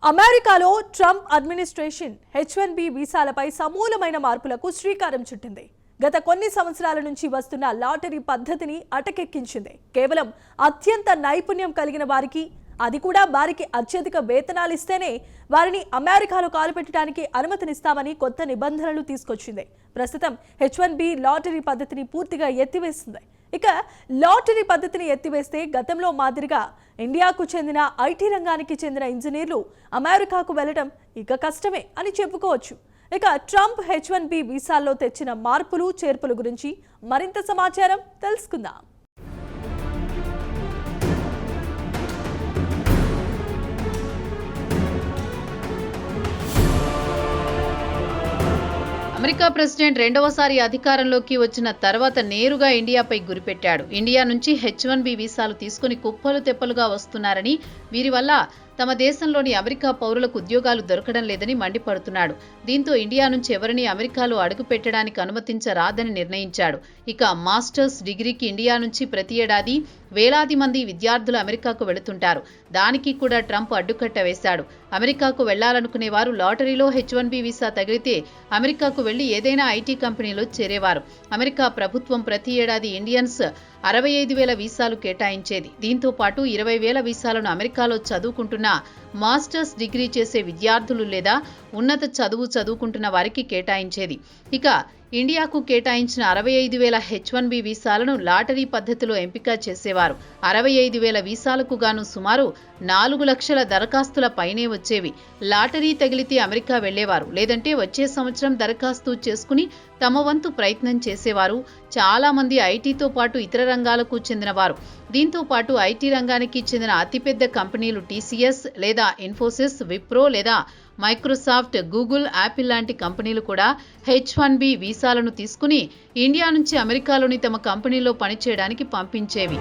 అమెరికాలో Trump administration H1B వీసాలపై సమూలమైన మార్పులకు శ్రీకారం చుట్టింది. గత కొన్ని సంవత్సరాల నుంచి వస్తున్న లాటరీ పద్ధతిని అటకెక్కించింది. కేవలం అత్యంత నైపుణ్యం కలిగిన వారికి, అది కూడా వారికి అత్యధిక వేతనాలు ఇస్తేనే వారిని అమెరికాలో కాలుపెట్టడానికి అనుమతినిస్తామని కొత్త నిబంధనలు తీసుకొచ్చింది. ప్రస్తుతం H1B లాటరీ పద్ధతిని పూర్తిగా ఎత్తివేసింది. ఇక లాటరీ పద్ధతిని ఎత్తివేస్తే గతంలో మాదిరిగా ఇండియాకు చెందిన ఐటీ రంగానికి చెందిన ఇంజనీర్లు అమెరికాకు వెళ్లడం ఇక కష్టమే అని చెప్పుకోవచ్చు. ఇక ట్రంప్ H1B వీసాల్లో తెచ్చిన మార్పులు చేర్పుల గురించి మరింత సమాచారం తెలుసుకుందాం. అమెరికా ప్రెసిడెంట్ రెండవసారి అధికారంలోకి వచ్చిన తర్వాత నేరుగా ఇండియాపై గురిపెట్టాడు. ఇండియా నుంచి H1B వీసాలు తీసుకుని కుప్పలు తెప్పలుగా వస్తున్నారని, వీరి వల్ల తమ దేశంలోని అమెరికా పౌరులకు ఉద్యోగాలు దొరకడం లేదని మండిపడుతున్నాడు. దీంతో ఇండియా నుంచి ఎవరిని అమెరికాలో అడుగు పెట్టడానికి అనుమతించరాదని నిర్ణయించాడు. ఇక మాస్టర్స్ డిగ్రీకి ఇండియా నుంచి ప్రతి ఏడాది వేలాది మంది విద్యార్థులు అమెరికాకు వెళుతుంటారు. దానికి కూడా ట్రంప్ అడ్డుకట్ట వేశాడు. అమెరికాకు వెళ్లాలనుకునే వారు లాటరీలో H1B వీసా తగిలితే అమెరికాకు వెళ్లి ఏదైనా ఐటీ కంపెనీలో చేరేవారు. అమెరికా ప్రభుత్వం ప్రతి ఏడాది ఇండియన్స్ 65,000 వీసాలు కేటాయించేది. దీంతో పాటు 20,000 వీసాలను అమెరికాలో చదువుకుంటున్న మాస్టర్స్ డిగ్రీ చేసే విద్యార్థులు లేదా ఉన్నత చదువుకుంటున్న వారికి కేటాయించేది. ఇక ఇండియాకు కేటాయించిన 65,000 H1B వీసాలను లాటరీ పద్ధతిలో ఎంపిక చేసేవారు. 65,000 వీసాలకు గాను సుమారు 4 లక్షల దరఖాస్తుల పైనే వచ్చేవి. లాటరీ తగిలితే అమెరికా వెళ్లేవారు, లేదంటే వచ్చే సంవత్సరం దరఖాస్తు చేసుకుని తమ వంతు ప్రయత్నం చేసేవారు. చాలా మంది ఐటీతో పాటు ఇతర రంగాలకు చెందినవారు. దీంతో పాటు ఐటీ రంగానికి చెందిన అతిపెద్ద కంపెనీలు TCS లేదా ఇన్ఫోసిస్, విప్రో లేదా మైక్రోసాఫ్ట్, గూగుల్, యాపిల్ లాంటి కంపెనీలు కూడా H1B వీసాలను తీసుకుని ఇండియా నుంచి అమెరికాలోని తమ కంపెనీలో పనిచేయడానికి పంపించేవి.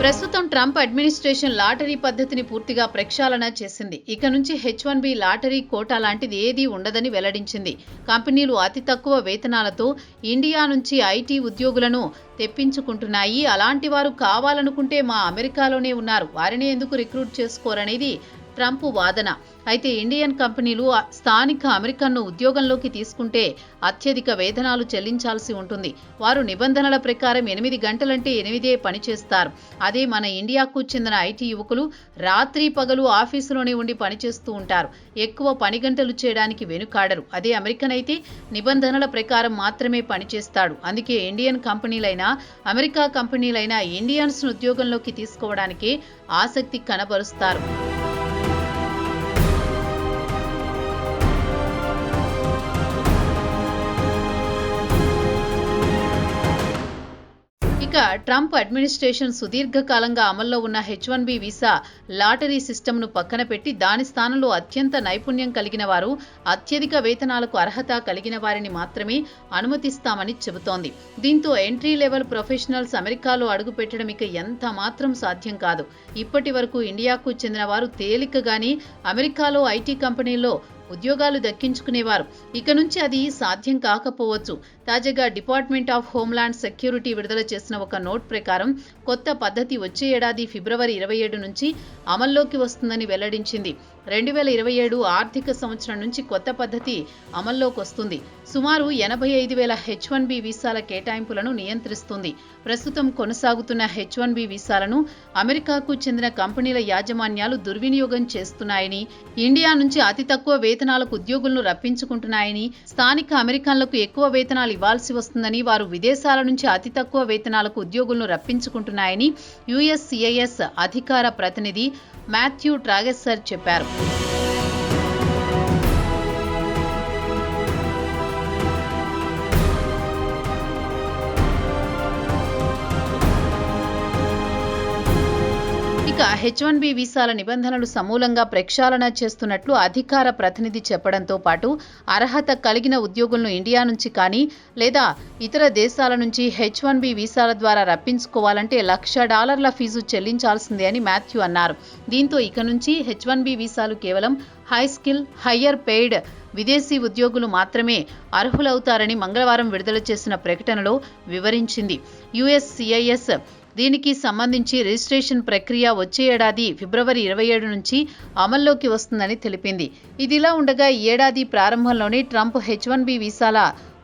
ప్రస్తుతం ట్రంప్ అడ్మినిస్ట్రేషన్ లాటరీ పద్ధతిని పూర్తిగా ప్రక్షాళన చేసింది. ఇక నుంచి H1B లాటరీ కోటా లాంటిది ఏదీ ఉండదని వెల్లడించింది. కంపెనీలు అతి తక్కువ వేతనాలతో ఇండియా నుంచి ఐటీ ఉద్యోగులను తెప్పించుకుంటున్నాయి. అలాంటి వారు కావాలనుకుంటే మా అమెరికాలోనే ఉన్నారు, వారిని ఎందుకు రిక్రూట్ చేసుకోరనేది ట్రంప్ వాదన. అయితే ఇండియన్ కంపెనీలు స్థానిక అమెరికన్ను ఉద్యోగంలోకి తీసుకుంటే అత్యధిక వేతనాలు చెల్లించాల్సి ఉంటుంది. వారు నిబంధనల ప్రకారం 8 గంటలంటే 8 పనిచేస్తారు. అదే మన ఇండియాకు చెందిన ఐటీ యువకులు రాత్రి పగలు ఆఫీసులోనే ఉండి పనిచేస్తూ ఉంటారు. ఎక్కువ పని గంటలు చేయడానికి వెనుకాడరు. అదే అమెరికన్ అయితే నిబంధనల ప్రకారం మాత్రమే పనిచేస్తాడు. అందుకే ఇండియన్ కంపెనీలైనా అమెరికా కంపెనీలైనా ఇండియన్స్ ఉద్యోగంలోకి తీసుకోవడానికే ఆసక్తి కనబరుస్తారు. ఇక ట్రంప్ అడ్మినిస్ట్రేషన్ సుదీర్ఘకాలంగా అమల్లో ఉన్న H1B వీసా లాటరీ సిస్టమ్ను పక్కన పెట్టి దాని స్థానంలో అత్యంత నైపుణ్యం కలిగిన వారు, అత్యధిక వేతనాలకు అర్హత కలిగిన వారిని మాత్రమే అనుమతిస్తామని చెబుతోంది. దీంతో ఎంట్రీ లెవెల్ ప్రొఫెషనల్స్ అమెరికాలో అడుగుపెట్టడం ఇక ఎంత మాత్రం సాధ్యం కాదు. ఇప్పటి వరకు ఇండియాకు చెందిన వారు తేలికగానే అమెరికాలో ఐటీ కంపెనీల్లో ఉద్యోగాలు దక్కించుకునేవారు. ఇక నుంచి అది సాధ్యం కాకపోవచ్చు. తాజాగా డిపార్ట్మెంట్ ఆఫ్ హోమ్లాండ్ సెక్యూరిటీ విడుదల చేసిన ఒక నోట్ ప్రకారం కొత్త పద్ధతి వచ్చే ఏడాది ఫిబ్రవరి 27 నుంచి అమల్లోకి వస్తుందని వెల్లడించింది. 2027 ఆర్థిక సంవత్సరం నుంచి కొత్త పద్ధతి అమల్లోకి వస్తుంది. సుమారు 85,000 H1B వీసాల కేటాయింపులను నియంత్రిస్తుంది. ప్రస్తుతం కొనసాగుతున్న H1B వీసాలను అమెరికాకు చెందిన కంపెనీల యాజమాన్యాలు దుర్వినియోగం చేస్తున్నాయని, ఇండియా నుంచి అతి తక్కువ వేతనాలకు ఉద్యోగులను రప్పించుకుంటున్నాయని, స్థానిక అమెరికన్లకు ఎక్కువ వేతనాలు ఇవ్వాల్సి వస్తుందని, వారు విదేశాల నుంచి అతి తక్కువ వేతనాలకు ఉద్యోగులను రప్పించుకుంటున్నాయని USCIS అధికార ప్రతినిధి మాథ్యూ ట్రాగెసర్ చెప్పారు. ఇక H1B వీసాల నిబంధనలు సమూలంగా ప్రక్షాళన చేస్తున్నట్లు అధికార ప్రతినిధి చెప్పడంతో పాటు అర్హత కలిగిన ఉద్యోగులను ఇండియా నుంచి కానీ లేదా ఇతర దేశాల నుంచి H1B వీసాల ద్వారా రప్పించుకోవాలంటే $1,00,000 ఫీజు చెల్లించాల్సిందే అని మాథ్యూ అన్నారు. దీంతో ఇక నుంచి H1B వీసాలు కేవలం హై స్కిల్, హయ్యర్ పెయిడ్ విదేశీ ఉద్యోగులు మాత్రమే అర్హులవుతారని మంగళవారం విడుదల చేసిన ప్రకటనలో వివరించింది. USCIS దీనికి సంబంధించి రిజిస్ట్రేషన్ ప్రక్రియ వచ్చే ఏడాది ఫిబ్రవరి 27 నుంచి అమల్లోకి వస్తుందని తెలిపింది. ఇదిలా ఉండగా ఈ ఏడాది ప్రారంభంలోనే ట్రంప్ H-1B వీసాల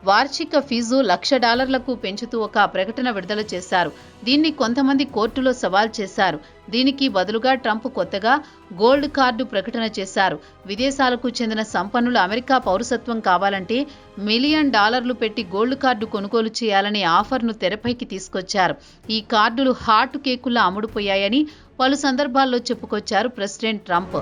వార్షిక ఫీజు $1,00,000కు పెంచుతూ ఒక ప్రకటన విడుదల చేశారు. దీన్ని కొంతమంది కోర్టులో సవాల్ చేశారు. దీనికి బదులుగా ట్రంప్ కొత్తగా గోల్డ్ కార్డు ప్రకటన చేశారు. విదేశాలకు చెందిన సంపన్నులు అమెరికా పౌరసత్వం కావాలంటే $1 మిలియన్ పెట్టి గోల్డ్ కార్డు కొనుగోలు చేయాలనే ఆఫర్ను తెరపైకి తీసుకొచ్చారు. ఈ కార్డులు హాట్ కేకుల్లా అమ్ముడుపోయాయని పలు సందర్భాల్లో చెప్పుకొచ్చారు ప్రెసిడెంట్ ట్రంప్.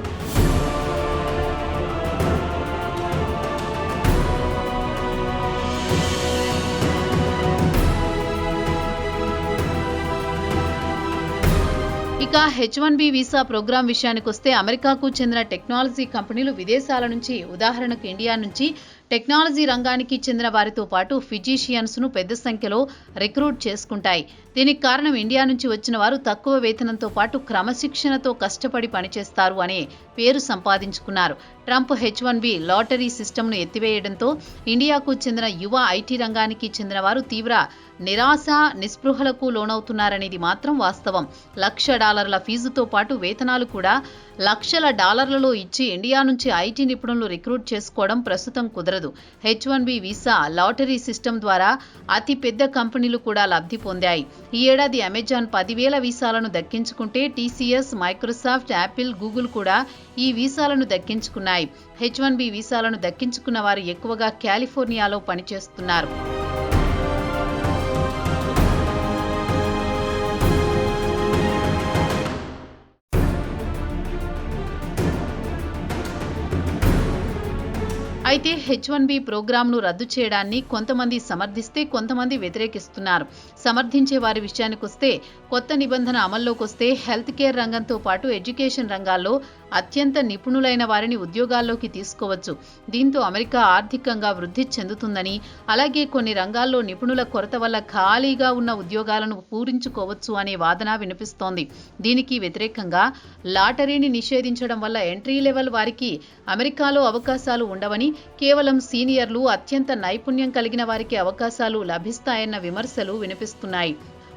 ఇక H-1B వీసా ప్రోగ్రాం విషయానికొస్తే అమెరికాకు చెందిన టెక్నాలజీ కంపెనీలు విదేశాల నుంచి, ఉదాహరణకు ఇండియా నుంచి టెక్నాలజీ రంగానికి చెందిన వారితో పాటు ఫిజీషియన్స్ ను పెద్ద సంఖ్యలో రిక్రూట్ చేసుకుంటాయి. దీనికి కారణం ఇండియా నుంచి వచ్చిన వారు తక్కువ వేతనంతో పాటు క్రమశిక్షణతో కష్టపడి పనిచేస్తారు అనే పేరు సంపాదించుకున్నారు. ట్రంప్ H-1B లాటరీ సిస్టమ్ను ఎత్తివేయడంతో ఇండియాకు చెందిన యువ ఐటీ రంగానికి చెందిన వారు తీవ్ర నిరాశ, నిస్పృహలకు లోనవుతున్నారనేది మాత్రం వాస్తవం. $1,00,000 ఫీజుతో పాటు వేతనాలు కూడా $1,00,000 ఇచ్చి ఇండియా నుంచి ఐటీ నిపుణులు రిక్రూట్ చేసుకోవడం ప్రస్తుతం కుదరదు. H-1B వీసా లాటరీ సిస్టమ్ ద్వారా అతి పెద్ద కంపెనీలు కూడా లబ్ధి పొందాయి. ఈ ఏడాది Amazon 10,000 వీసాలను దక్కించుకుంటే TCS, Microsoft, Apple, Google కూడా ఈ వీసాలను దక్కించుకున్నాయి. H-1B వీసాలను దక్కించుకున్న వారు ఎక్కువగా కాలిఫోర్నియాలో పనిచేస్తున్నారు. అయితే H-1B ప్రోగ్రాంను రద్దు చేయడాన్ని కొంతమంది సమర్థిస్తే కొంతమంది వ్యతిరేకిస్తున్నారు. సమర్థించే వారి విషయానికొస్తే కొత్త నిబంధన అమల్లోకొస్తే హెల్త్ కేర్ రంగంతో పాటు ఎడ్యుకేషన్ రంగాల్లో అత్యంత నిపుణులైన వారిని ఉద్యోగాల్లోకి తీసుకోవచ్చు. దీంతో అమెరికా ఆర్థికంగా వృద్ధి చెందుతుందని, అలాగే కొన్ని రంగాల్లో నిపుణుల కొరత వల్ల ఖాళీగా ఉన్న ఉద్యోగాలను పూరించుకోవచ్చు అనే వాదన వినిపిస్తోంది. దీనికి వ్యతిరేకంగా లాటరీని నిషేధించడం వల్ల ఎంట్రీ లెవెల్ వారికి అమెరికాలో అవకాశాలు ఉండవని, కేవలం సీనియర్లు, అత్యంత నైపుణ్యం కలిగిన వారికి అవకాశాలు లభిస్తాయన్న విమర్శలు వినిపిస్తున్నాయి.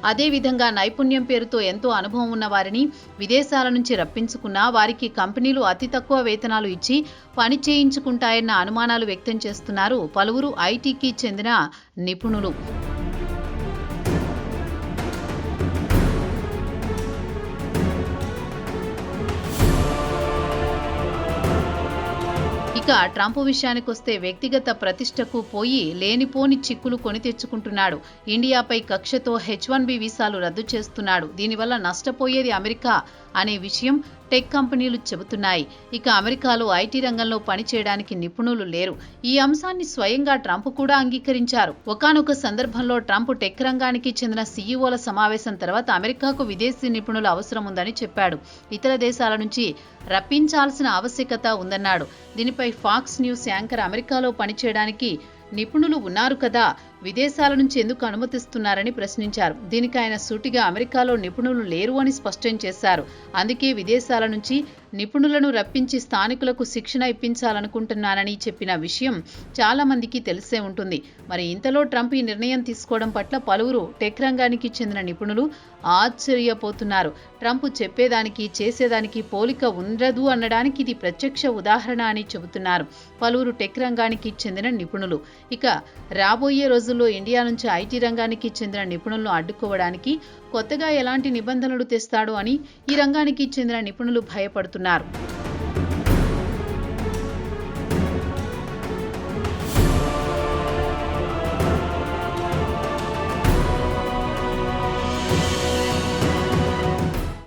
అదేవిధంగా నైపుణ్యం పేరుతో ఎంతో అనుభవం ఉన్న వారిని విదేశాల నుంచి రప్పించుకున్నా వారికి కంపెనీలు అతి తక్కువ వేతనాలు ఇచ్చి పని చేయించుకుంటాయన్న అనుమానాలు వ్యక్తం చేస్తున్నారు పలువురు ఐటీకి చెందిన నిపుణులు. ఇక ట్రంప్ విషయానికొస్తే వ్యక్తిగత ప్రతిష్టకు పోయి లేనిపోని చిక్కులు కొని తెచ్చుకుంటున్నాడు. ఇండియాపై కక్షతో H-1B వీసాలు రద్దు చేస్తున్నాడు. దీనివల్ల నష్టపోయేది అమెరికా అనే విషయం టెక్ కంపెనీలు చెబుతున్నాయి. ఇక అమెరికాలో ఐటీ రంగంలో పనిచేయడానికి నిపుణులు లేరు. ఈ అంశాన్ని స్వయంగా ట్రంప్ కూడా అంగీకరించారు. ఒకానొక సందర్భంలో ట్రంప్ టెక్ రంగానికి చెందిన సీఈఓల సమావేశం తర్వాత అమెరికాకు విదేశీ నిపుణుల అవసరం ఉందని చెప్పాడు. ఇతర దేశాల నుంచి రప్పించాల్సిన ఆవశ్యకత ఉందన్నాడు. దీనిపై ఫాక్స్ న్యూస్ యాంకర్ అమెరికాలో పనిచేయడానికి నిపుణులు ఉన్నారు కదా, విదేశాల నుంచి ఎందుకు అనుమతిస్తున్నారని ప్రశ్నించారు. దీనికి ఆయన సూటిగా అమెరికాలో నిపుణులు లేరు అని స్పష్టం చేశారు. అందుకే విదేశాల నుంచి నిపుణులను రప్పించి స్థానికులకు శిక్షణ ఇప్పించాలనుకుంటున్నానని చెప్పిన విషయం చాలా మందికి తెలిసే ఉంటుంది. మరి ఇంతలో ట్రంప్ ఈ నిర్ణయం తీసుకోవడం పట్ల పలువురు టెక్ రంగానికి చెందిన నిపుణులు ఆశ్చర్యపోతున్నారు. ట్రంప్ చెప్పేదానికి చేసేదానికి పోలిక ఉండదు అనడానికి ఇది ప్రత్యక్ష ఉదాహరణ అని చెబుతున్నారు పలువురు టెక్ రంగానికి చెందిన నిపుణులు. ఇక రాబోయే రోజుల్లో ఇండియా నుంచి ఐటీ రంగానికి చెందిన నిపుణులను అడ్డుకోవడానికి కొత్తగా ఎలాంటి నిబంధనలు తెస్తాడో అని ఈ రంగానికి చెందిన నిపుణులు భయపడుతున్నారు.